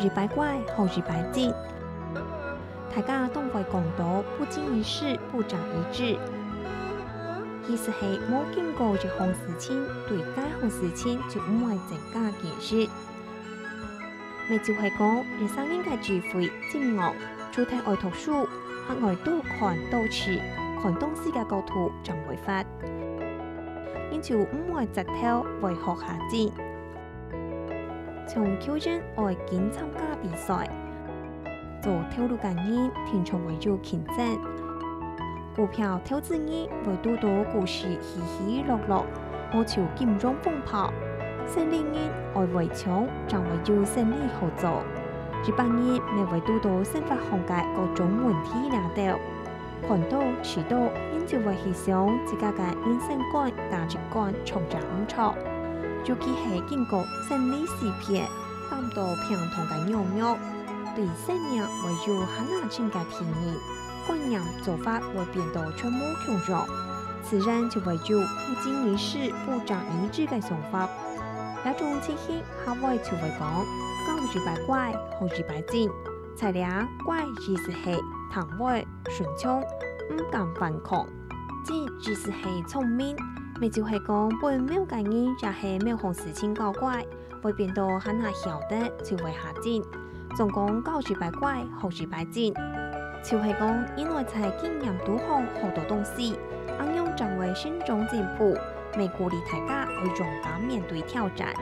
日百怪，后日百进。大家都会讲到不经一事不长一智，意思是冇经过一项事情，对该项事情就唔会增加见识。咪就系讲人生应该智慧精昂，主题爱读书，学爱多看多吃，看东西嘅角度就会发，因就唔会直头为学下进。从挑战爱见参加比赛。做投入感应，天从为咗竞争。股票投资人为多多股市起起落落，我朝金融风跑。胜利人爱为强，就为咗胜利好做。一般人咪为多多生活行界各种问题领导，看到迟到，因就会去想自家嘅人生观、价值观重整唔错。尤其系经过胜利视频，感到平同嘅鸟鸟。对生命为咗很难情嘅体验，观念做法会变到全部强弱，自然就为咗不经一事不长一智嘅想法。一种情形，下位就会讲，高日百怪，后日百进。材料怪意思系唐位顺畅，唔敢反抗；进意思系聪明，咪就系讲本没有嘅人也系没有事情搞怪，会变到很难晓得就会下进。总共高日百怪，后日百进，就是讲，因为在经验度上好多东西，应用成为心中进步，未鼓励大家去勇敢面对挑战。